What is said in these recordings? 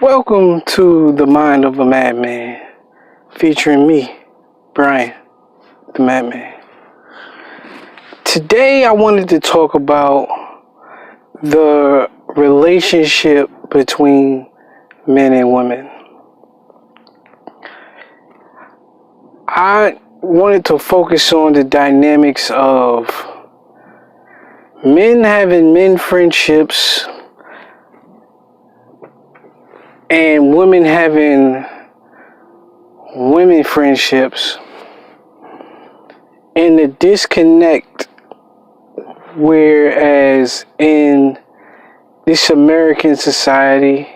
Welcome to The Mind of a Madman, featuring me, Brian, the Madman. Today I wanted to talk about the relationship between men and women. I wanted to focus on the dynamics of men having men friendships and women having women friendships, and the disconnect whereas in this American society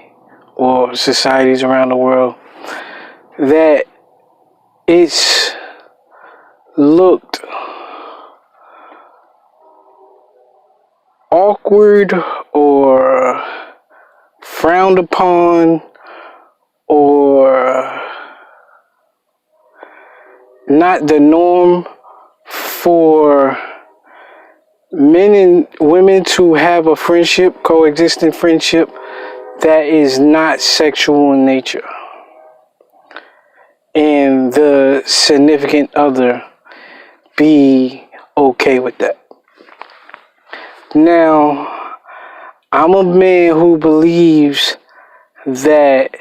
or societies around the world that it's looked awkward or frowned upon or not the norm for men and women to have a friendship, coexisting friendship that is not sexual in nature, and the significant other be okay with that. Now, I'm a man who believes that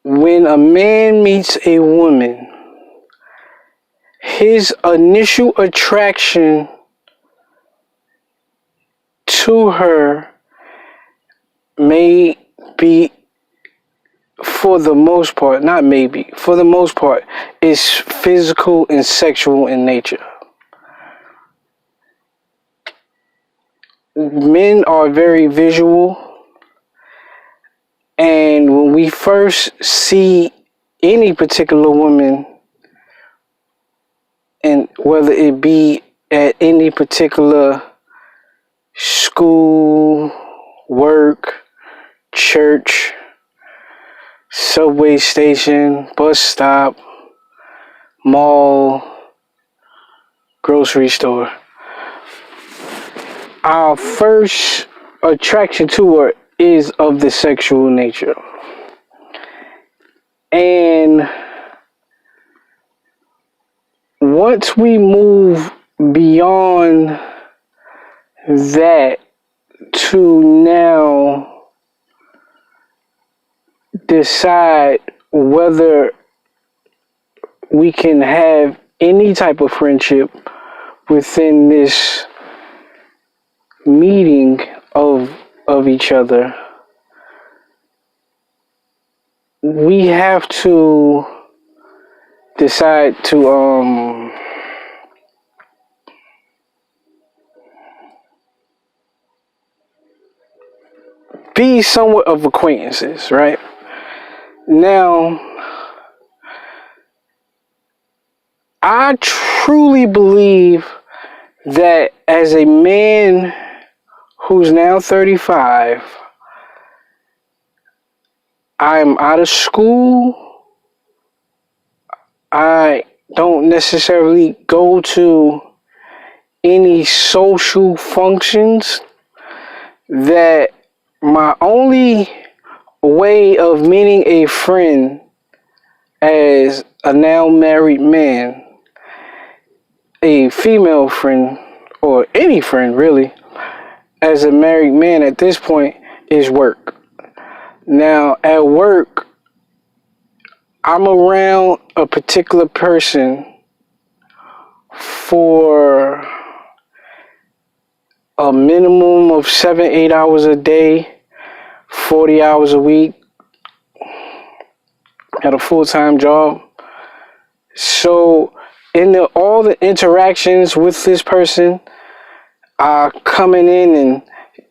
when a man meets a woman, his initial attraction to her may be, for the most part, not maybe, for the most part, is physical and sexual in nature. Men are very visual, and when we first see any particular woman, and whether it be at any particular school, work, church, subway station, bus stop, mall, grocery store, our first attraction to her is of the sexual nature. And once we move beyond that to now decide whether we can have any type of friendship within this meeting of each other, we have to decide to be somewhat of acquaintances, right? Now, I truly believe that as a man who's now 35, I'm out of school. I don't necessarily go to any social functions, that my only way of meeting a friend as a now married man, a female friend, or any friend really, as a married man at this point, is work. Now, at work, I'm around a particular person for a minimum of 7-8 hours a day, 40 hours a week, at a full-time job. So in all the interactions with this person are coming in, and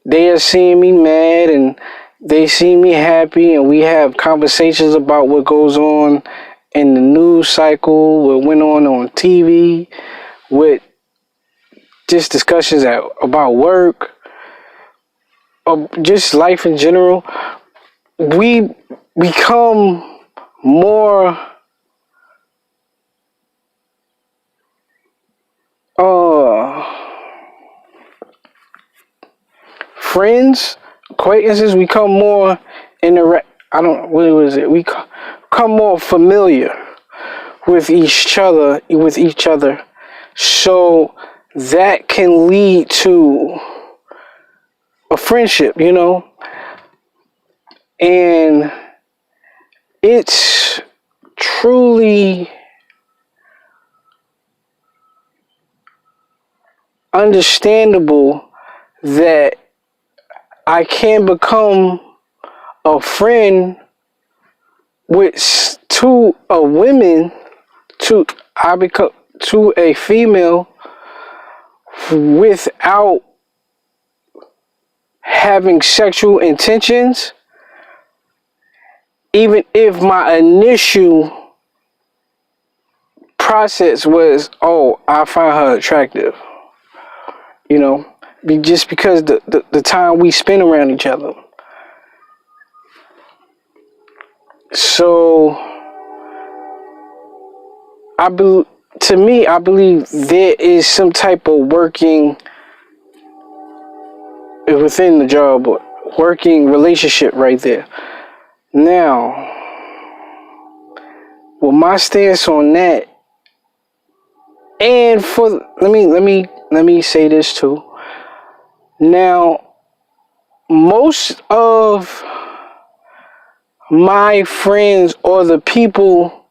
they are seeing me mad and they see me happy, and we have conversations about what goes on in the news cycle, what went on TV, with just discussions about work, or just life in general. We become more friends acquaintances, we come more interact. I don't. What was it? We come more familiar with each other. So that can lead to a friendship, and it's truly understandable that I can become a friend with to a women to I become to a female without having sexual intentions, even if my initial process was, oh, I find her attractive, just because the time we spend around each other. So to me, I believe there is some type of working within the job, working relationship right there. Now, well, my stance on that, and for let me say this too. Now, most of my friends or the people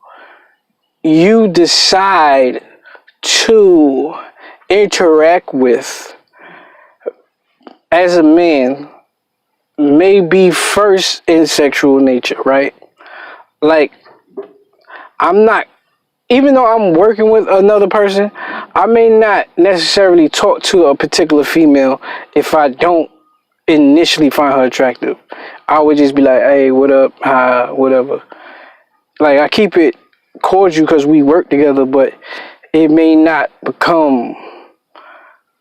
you decide to interact with as a man may be first in sexual nature, right? Like, I'm not, even though I'm working with another person, I may not necessarily talk to a particular female if I don't initially find her attractive. I would just be like, hey, what up, hi, whatever. Like, I keep it cordial because we work together, but it may not become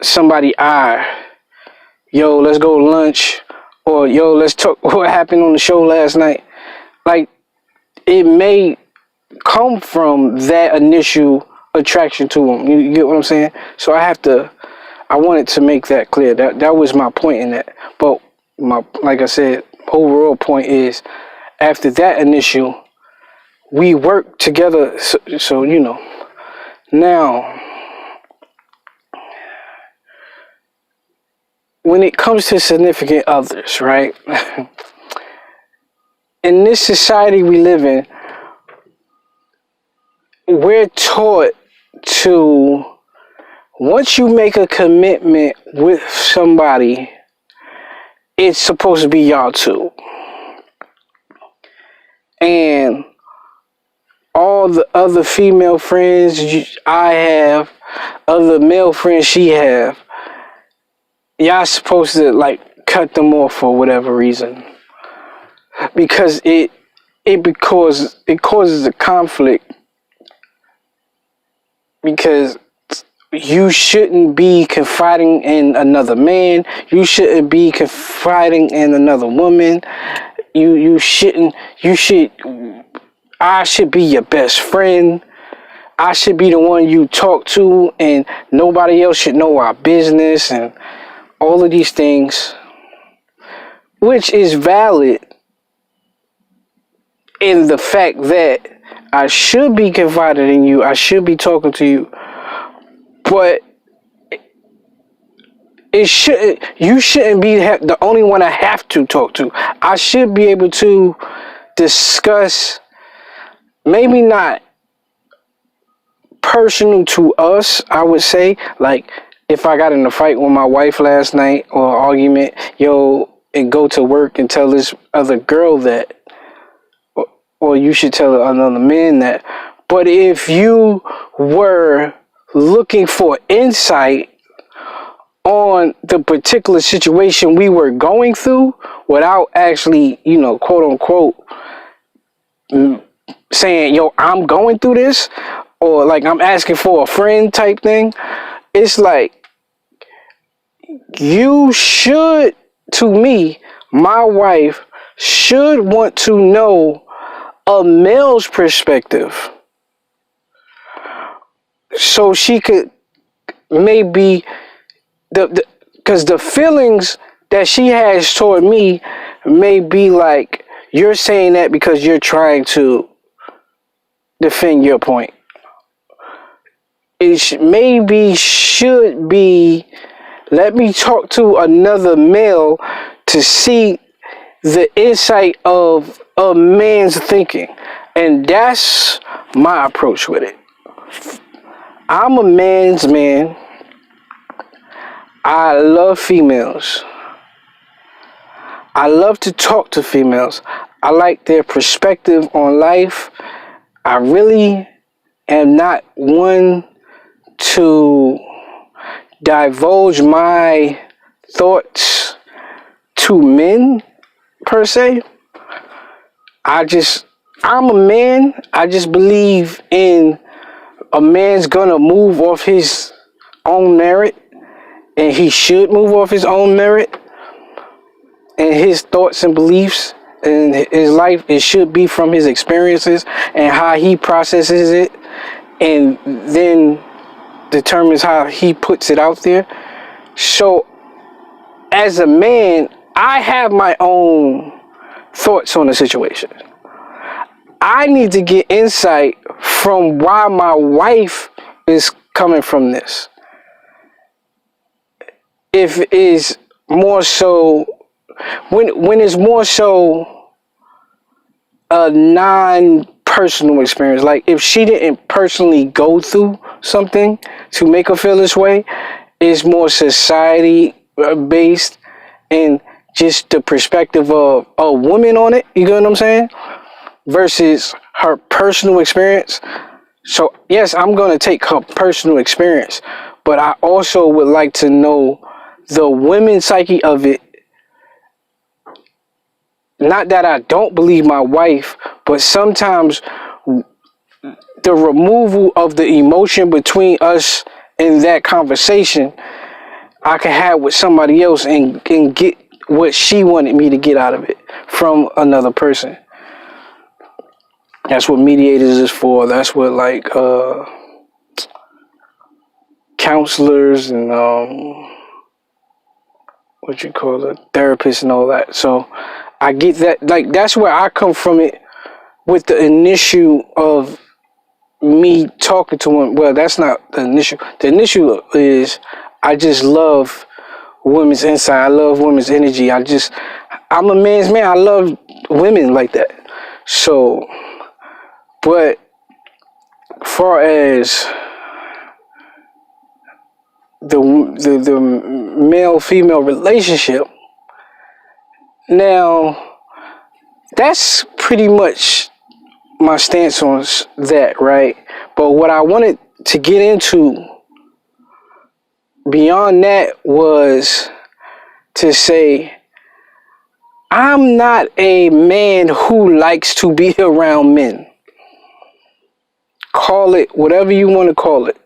somebody yo, let's go lunch, or yo, let's talk what happened on the show last night. Like, it may come from that initial attraction to them. You get what I'm saying? So I wanted to make that clear. That was my point in that. But like I said, overall point is, after that initial, we work together. So now, when it comes to significant others, right? In this society we live in, we're taught to, once you make a commitment with somebody, it's supposed to be y'all two. And all the other female friends I have, other male friends she have, y'all supposed to like cut them off for whatever reason, because it causes a conflict, because you shouldn't be confiding in another man. You shouldn't be confiding in another woman. You shouldn't. I should be your best friend. I should be the one you talk to, and nobody else should know our business, and all of these things, which is valid in the fact that I should be confiding in you. I should be talking to you. But you shouldn't be the only one I have to talk to. I should be able to discuss, maybe not personal to us, I would say, like if I got in a fight with my wife last night or an argument, and go to work and tell this other girl that, or you should tell another man that. But if you were looking for insight on the particular situation we were going through without actually, quote unquote, saying, I'm going through this, or like I'm asking for a friend type thing, it's like, you should, to me, my wife should want to know a male's perspective, so she could maybe, because the feelings that she has toward me may be like, you're saying that because you're trying to defend your point. It maybe should be, let me talk to another male to see the insight of a man's thinking. And that's my approach with it. I'm a man's man. I love females. I love to talk to females. I like their perspective on life. I really am not one to divulge my thoughts to men per se. I'm a man. I just believe in a man's gonna move off his own merit, and he should move off his own merit, and his thoughts and beliefs and his life, it should be from his experiences and how he processes it, and then determines how he puts it out there. So as a man, I have my own thoughts on the situation. I need to get insight from why my wife is coming from this. If it is more so, when it's more so a non-personal experience, like if she didn't personally go through something to make her feel this way, it's more society based and just the perspective of a woman on it, you get what I'm saying? Versus her personal experience. So yes, I'm going to take her personal experience, but I also would like to know the women's psyche of it. Not that I don't believe my wife, but sometimes the removal of the emotion between us in that conversation, I can have with somebody else and get what she wanted me to get out of it from another person. That's what mediators is for. That's what like counselors and what you call it, therapists and all that. So I get that. Like that's where I come from it with the initial of me talking to him. Well, that's not the initial. The initial is I just love women's insight. I love women's energy. I'm a man's man. I love women like that. So, but far as the male-female relationship, now that's pretty much my stance on that, right? But what I wanted to get into beyond that was to say I'm not a man who likes to be around men. Call it whatever you want to call it.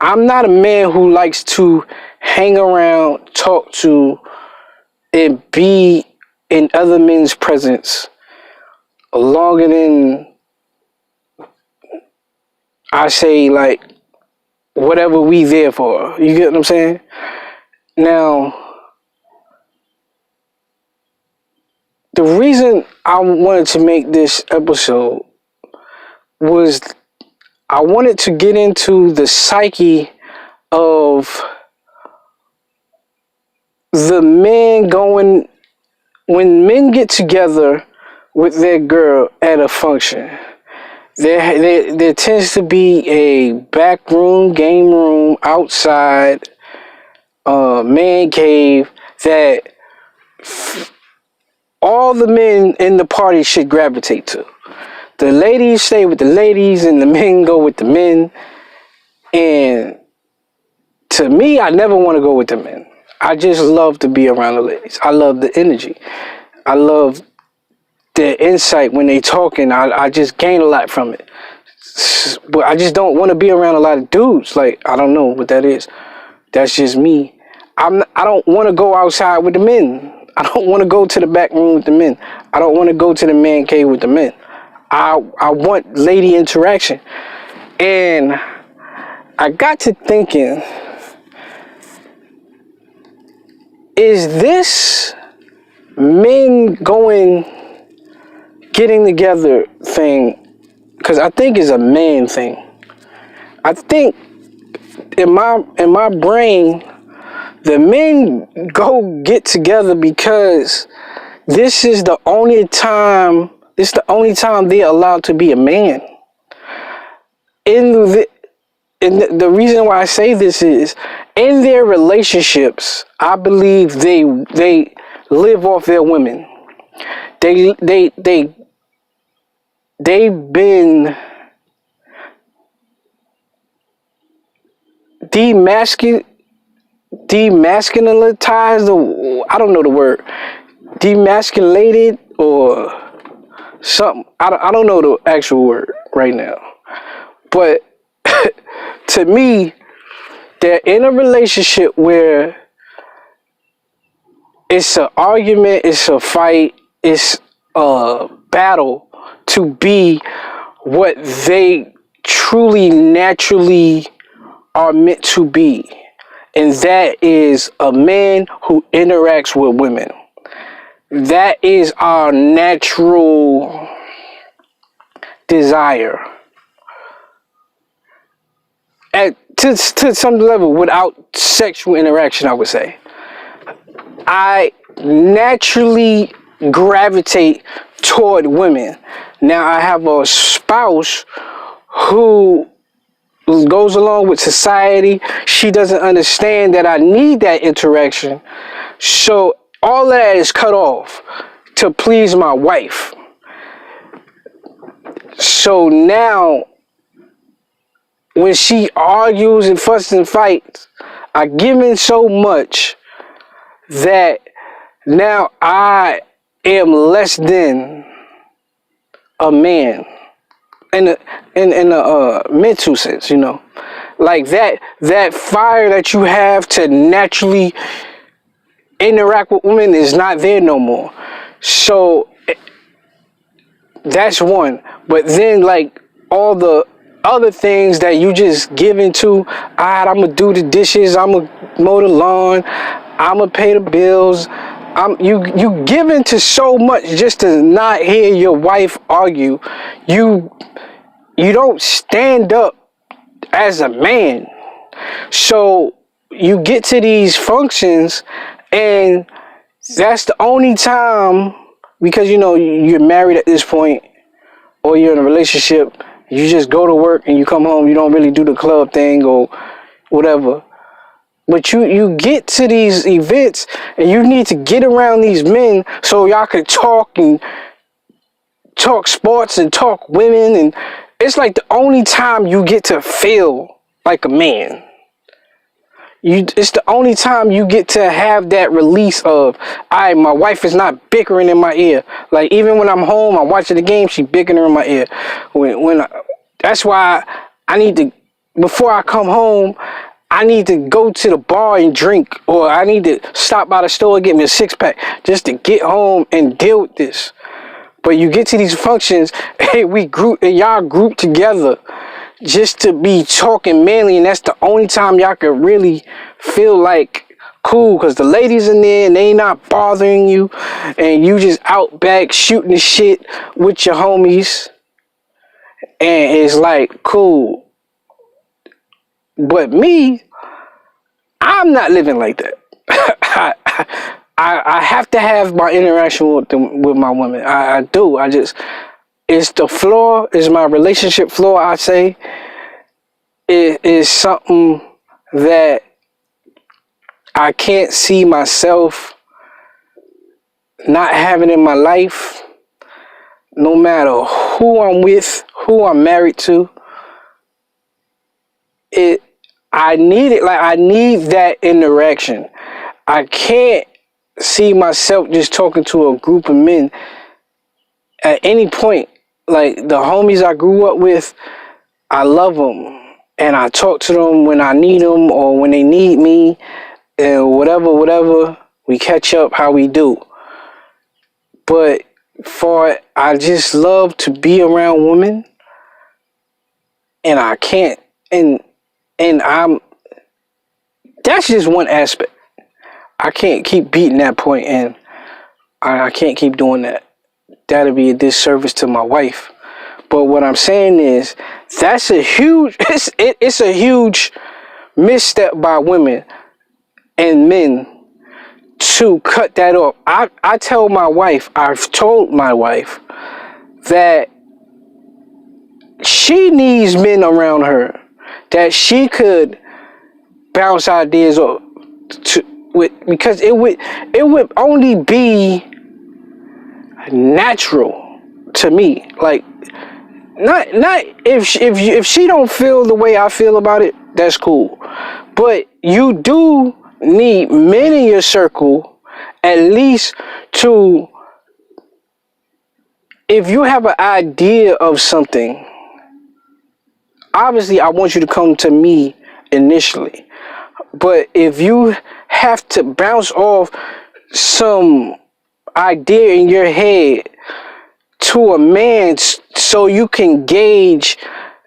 I'm not a man who likes to hang around, talk to, and be in other men's presence longer than I say, like, whatever we there for. You get what I'm saying? Now, the reason I wanted to make this episode was I wanted to get into the psyche of the men going, when men get together with their girl at a function, there tends to be a back room, game room, outside, man cave that all the men in the party should gravitate to. The ladies stay with the ladies and the men go with the men. And to me, I never want to go with the men. I just love to be around the ladies. I love the energy. I love their insight when they talking. I just gain a lot from it. But I just don't want to be around a lot of dudes. Like, I don't know what that is. That's just me. I don't want to go outside with the men. I don't want to go to the back room with the men. I don't want to go to the man cave with the men. I want lady interaction. And I got to thinking, is this men getting together thing? Because I think it's a man thing. I think in my brain, the men go get together because this is the only time. It's the only time they're allowed to be a man. And the reason why I say this is, in their relationships, I believe they live off their women. They've been demasculinized, or I don't know the word, demasculated or something. I don't know the actual word right now, but to me, they're in a relationship where it's an argument, it's a fight, it's a battle to be what they truly, naturally are meant to be. And that is a man who interacts with women. That is our natural desire. To some level, without sexual interaction, I would say. I naturally gravitate toward women. Now, I have a spouse who goes along with society. She doesn't understand that I need that interaction. So all that is cut off to please my wife. So now, when she argues and fusses and fights, I give in so much that now I am less than a man in a mental sense, you know, like that fire that you have to naturally interact with women is not there no more. So that's one. But then, like, all the other things that you just give into, alright, I'm gonna do the dishes, I'm gonna mow the lawn, I'm gonna pay the bills. You give into so much just to not hear your wife argue. You don't stand up as a man. So you get to these functions, and that's the only time, because you know you're married at this point, or you're in a relationship. You just go to work and you come home. You don't really do the club thing or whatever. But you get to these events and you need to get around these men so y'all can talk and talk sports and talk women. And it's like the only time you get to feel like a man. It's the only time you get to have that release of, my wife is not bickering in my ear. Like, even when I'm home, I'm watching the game, she bickering in my ear. That's why I need to, before I come home, I need to go to the bar and drink, or I need to stop by the store and get me a 6-pack just to get home and deal with this. But you get to these functions, hey, y'all group together just to be talking manly, and that's the only time y'all can really feel like cool, because the ladies in there and they not bothering you, and you just out back shooting the shit with your homies, and it's like cool. But me, I'm not living like that. I have to have my interaction with my women. I do. It's the flaw, is my relationship flaw, I say. It is something that I can't see myself not having in my life, no matter who I'm with, who I'm married to. I need it. Like, I need that interaction. I can't see myself just talking to a group of men at any point. Like, the homies I grew up with, I love them, and I talk to them when I need them or when they need me, and whatever, we catch up how we do. But I just love to be around women, and I can't, and that's just one aspect. I can't keep beating that point, and I can't keep doing that. That'll be a disservice to my wife. But what I'm saying is, that's a huge, it's a huge misstep by women and men to cut that off. I've told my wife that she needs men around her that she could bounce ideas off with, because it would only be natural to me. Like, not if she don't feel the way I feel about it, that's cool. But you do need men in your circle, at least to, if you have an idea of something, obviously I want you to come to me initially. But if you have to bounce off some idea in your head to a man so you can gauge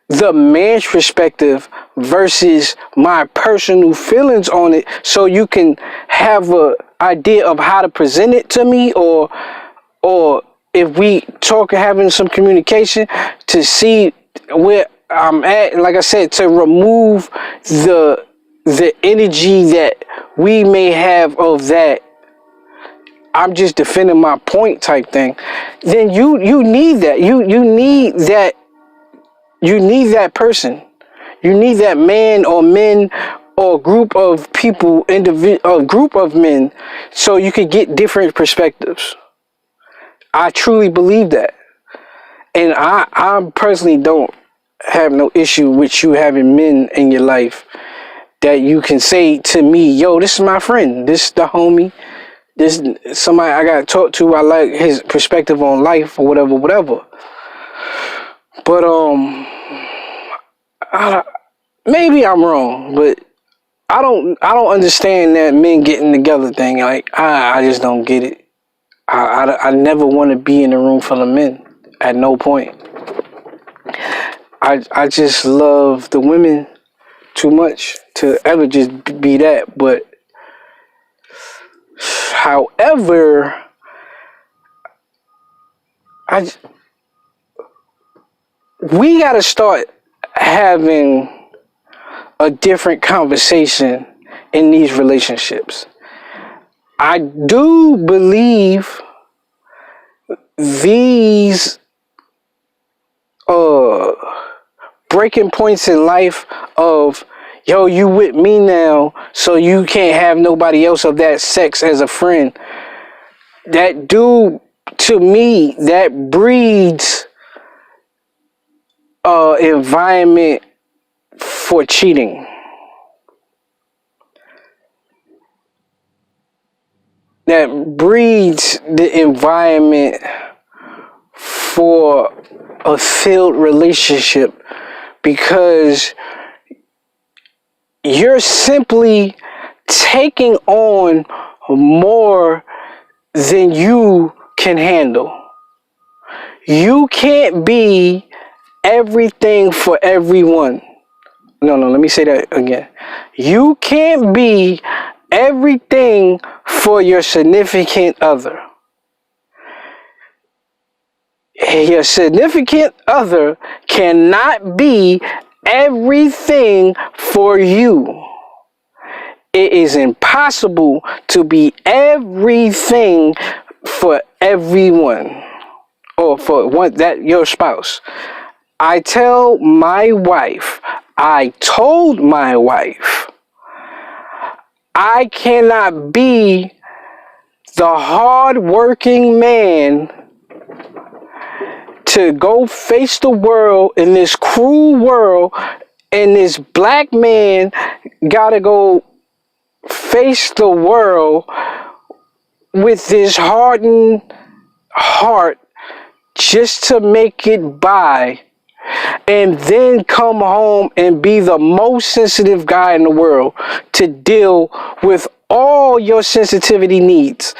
the man's perspective versus my personal feelings on it, so you can have a idea of how to present it to me, or if we talk, having some communication to see where I'm at, like I said, to remove the energy that we may have of that I'm just defending my point type thing, then you need that. You need that. You need that person. You need that man or men or group of people, a group of men, so you can get different perspectives. I truly believe that. And I personally don't have no issue with you having men in your life that you can say to me, yo, this is my friend, this is the homie, this is somebody I got to talk to, I like his perspective on life or whatever. But maybe I'm wrong, but I don't understand that men getting together thing. Like, I just don't get it. I never want to be in a room full of men at no point. I just love the women too much to ever just be that. But however, we got to start having a different conversation in these relationships. I do believe these breaking points in life of, yo, you with me now, so you can't have nobody else of that sex as a friend. That do, to me, that breeds environment for cheating. That breeds the environment for a failed relationship, because you're simply taking on more than you can handle. You can't be everything for everyone. No, let me say that again. You can't be everything for your significant other. Your significant other cannot be everything for you. It is impossible to be everything for everyone, or for one, that your spouse. I told my wife, I cannot be the hard-working man to go face the world in this cruel world, and this black man gotta go face the world with this hardened heart just to make it by, and then come home and be the most sensitive guy in the world to deal with all your sensitivity needs.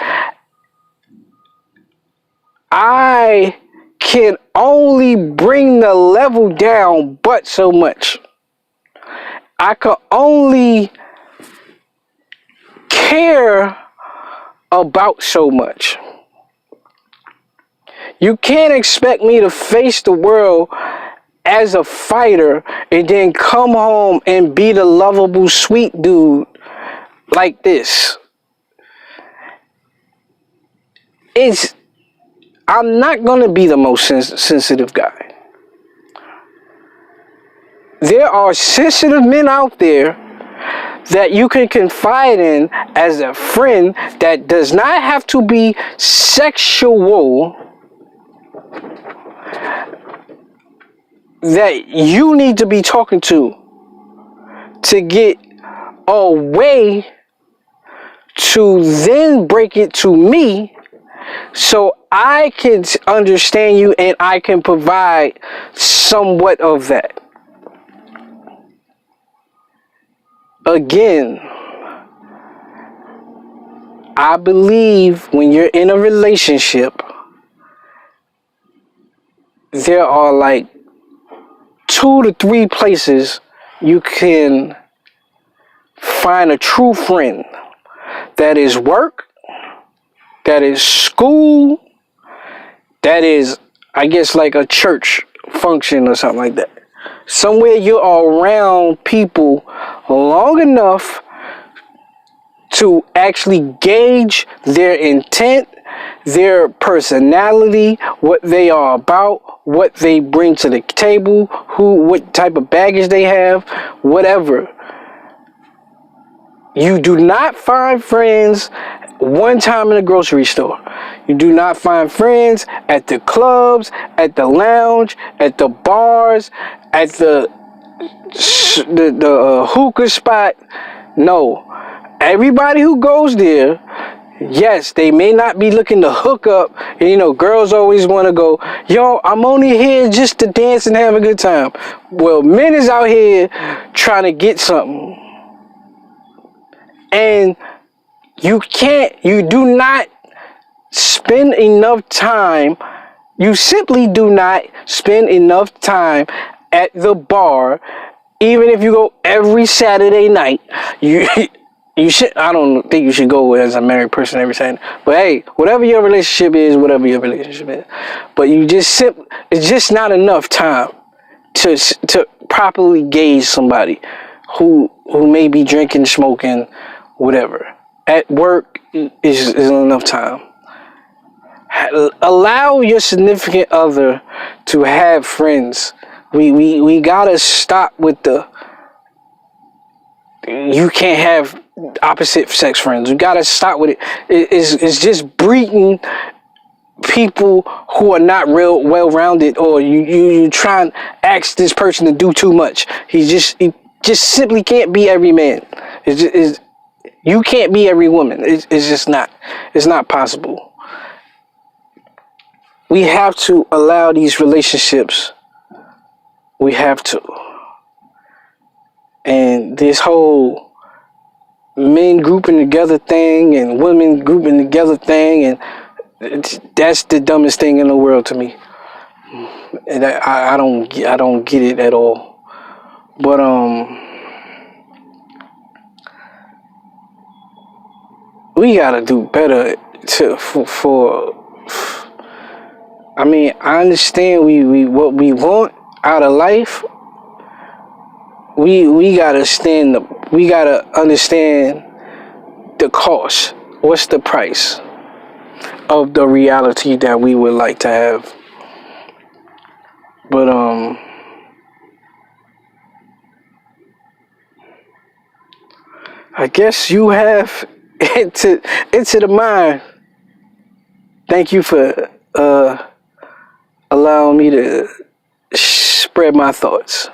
I can only bring the level down but so much. I can only care about so much. You can't expect me to face the world as a fighter and then come home and be the lovable, sweet dude like this. I'm not going to be the most sensitive guy. There are sensitive men out there that you can confide in as a friend that does not have to be sexual, that you need to be talking to get a way to then break it to me so I can understand you and I can provide somewhat of that. Again, I believe when you're in a relationship, there are like 2 to 3 places you can find a true friend. That is work, that is school, that is, I guess, like a church function or something like that. Somewhere you're around people long enough to actually gauge their intent, their personality, what they are about, what they bring to the table, what type of baggage they have, whatever. You do not find friends one time in a grocery store. You do not find friends at the clubs, at the lounge, at the bars, at the hookah spot. No. Everybody who goes there, yes, they may not be looking to hook up. And, you know, girls always want to go, yo, I'm only here just to dance and have a good time. Well, men is out here trying to get something. And you do not spend enough time, you simply do not spend enough time at the bar. Even if you go every Saturday night, you should, I don't think you should go as a married person every Saturday. But hey, whatever your relationship is, But it's just not enough time to properly gauge somebody who may be drinking, smoking, whatever. At work is enough time. Allow your significant other to have friends. We gotta stop with you can't have opposite sex friends. We gotta stop with it. It's just breeding people who are not real well-rounded, or you try and ask this person to do too much. He just simply can't be every man. You can't be every woman. It's just not. It's not possible. We have to allow these relationships. We have to. And this whole men grouping together thing and women grouping together thing, and that's the dumbest thing in the world to me. And I don't get it at all. But we gotta do better I mean, I understand we what we want out of life. We gotta understand the cost. What's the price of the reality that we would like to have? But I guess you have into the mind. Thank you for allowing me to spread my thoughts.